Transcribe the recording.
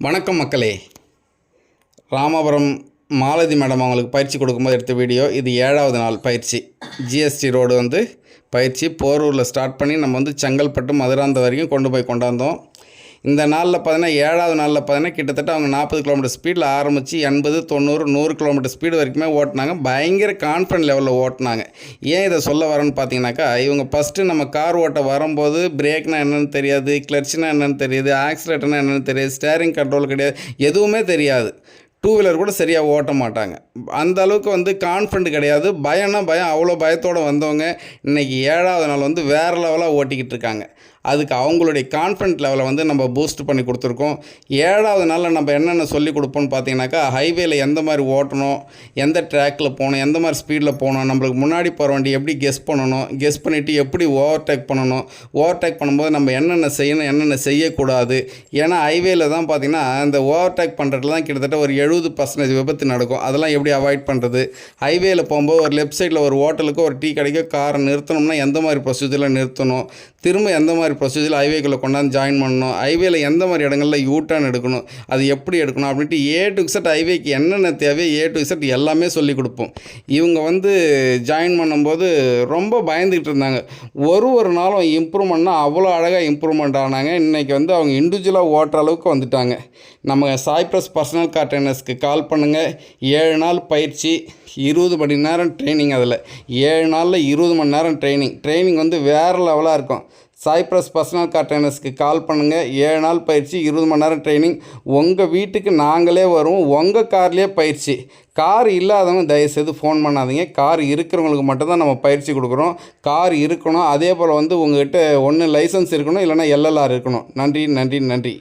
வணக்கம் மக்களே. ராமபுரம் மாலதி மேடம் அவங்களுக்கு பயிற்சி கொடுக்கும்போது எடுத்த வீடியோ. இது 7வது நாள் பயிற்சி. ஜிஎஸ்டி ரோடு பயிற்சி போரூரில் ஸ்டார்ட் பண்ணி நம்ம செங்கல்பட்டு மதுராந்தகம் வரைக்கும் கொண்டாந்தோம். இந்த நாளில் பார்த்தீங்கன்னா 7வது நாளில் பார்த்தீங்கன்னா கிட்டத்தட்ட அவங்க 40 கிலோமீட்டர் ஸ்பீடில் ஆரம்பித்து 80, 90, 100 கிலோமீட்டர் ஸ்பீடு வரைக்குமே ஓட்டினாங்க. பயங்கர கான்ஃபிடன்ட் லெவலில் ஓட்டினாங்க. ஏன் இதை சொல்ல வரேன்னு பார்த்தீங்கன்னாக்கா, இவங்க ஃபஸ்ட்டு நம்ம கார் ஓட்ட வரும்போது பிரேக்னால் என்னென்னு தெரியாது, கிளர்ச்சினா என்னென்னு தெரியாது, ஆக்சிலேட்டர்னா என்னென்னு தெரியாது, ஸ்டேரிங் கண்ட்ரோல் கிடையாது, எதுவுமே தெரியாது. டூ வீலர் கூட சரியாக ஓட்ட மாட்டாங்க. அந்த அளவுக்கு கான்ஃபிடென்ட் கிடையாது. பயம்னா பயம். அவ்வளோ பயத்தோடு வந்தவங்க இன்றைக்கி 7வது நாள் வேறு லெவலாக ஓட்டிக்கிட்டு இருக்காங்க. அதுக்கு அவங்களுடைய கான்ஃபிடென்ட் லெவலை நம்ம பூஸ்ட் பண்ணி கொடுத்துருக்கோம். 7வது நாளில் நம்ம என்னென்ன சொல்லி கொடுப்போம்னு பார்த்தீங்கன்னாக்கா, ஹைவேயில் எந்த மாதிரி ஓட்டணும், எந்த ட்ராக்கில் போகணும், எந்த மாதிரி ஸ்பீடில் போகணும், நம்மளுக்கு முன்னாடி போகிற வண்டி எப்படி கெஸ் பண்ணணும், கெஸ் பண்ணிவிட்டு எப்படி ஓவர்டேக் பண்ணணும், ஓவர்டேக் பண்ணும்போது நம்ம என்னென்ன செய்யணும், என்னென்ன செய்யக்கூடாது. ஏன்னா ஹைவேயில் தான் பார்த்திங்கன்னா இந்த ஓவர்டேக் பண்ணுறதுல தான் கிட்டத்தட்ட ஒரு 70% விபத்து நடக்கும். அதெல்லாம் எப்படி அவாய்ட் பண்ணுறது, ஹைவேயில் போகும்போது ஒரு லெஃப்ட் சைடில் ஒரு ஹோட்டலுக்கோ ஒரு டீ கடைக்கோ காரை நிறுத்தணும்னா எந்த மாதிரி ப்ரொசீஜரில் நிறுத்தணும், திரும்ப எந்த மாதிரி ப்ரொசீஜர் ஹைவேக்குள்ளே கொண்டாந்து ஜாயின் பண்ணணும், ஹைவேல எந்த மாதிரி இடங்களில் யூட்டர்ன் எடுக்கணும், அது எப்படி எடுக்கணும் அப்படின்ட்டு ஏ டு இசட் ஹைவேக்கு என்னென்ன தேவையோ ஏ டு இசட் எல்லாமே சொல்லி கொடுப்போம். இவங்க ஜாயின் பண்ணும்போது ரொம்ப பயந்துக்கிட்டு இருந்தாங்க. ஒரு நாளும் இம்ப்ரூவ்மெண்ட்னா அவ்வளோ அழகாக இம்ப்ரூவ்மெண்ட் ஆனாங்க. இன்றைக்கி அவங்க இண்டிவிஜுவலாக ஓட்டுற அளவுக்கு வந்துட்டாங்க. நம்ம சாய்ப்ரஸ் பர்சனல் கார் ட்ரெயினர்ஸ்க்கு கால் பண்ணுங்கள். 7 நாள் பயிற்சி, 20 மணி நேரம் ட்ரைனிங். அதில் 7 நாளில் 20 மணி நேரம் ட்ரைனிங் வேறு லெவலாக இருக்கும். சாய்ப்ரஸ் பர்சனல் கார் ட்ரெயினர்ஸ்க்கு கால் பண்ணுங்கள். 7 நாள் பயிற்சி, 20 மணி நேரம் ட்ரைனிங். உங்கள் வீட்டுக்கு நாங்களே வருவோம். உங்கள் கார்லேயே பயிற்சி. கார் இல்லாதவங்க தயவுசெய்து ஃபோன் பண்ணாதீங்க. கார் இருக்கிறவங்களுக்கு மட்டும்தான் நம்ம பயிற்சி கொடுக்குறோம். கார் இருக்கணும். அதே போல் உங்கள்கிட்ட ஒன்று லைசன்ஸ் இருக்கணும், இல்லைனா எல்எல்ஆர் இருக்கணும். நன்றி.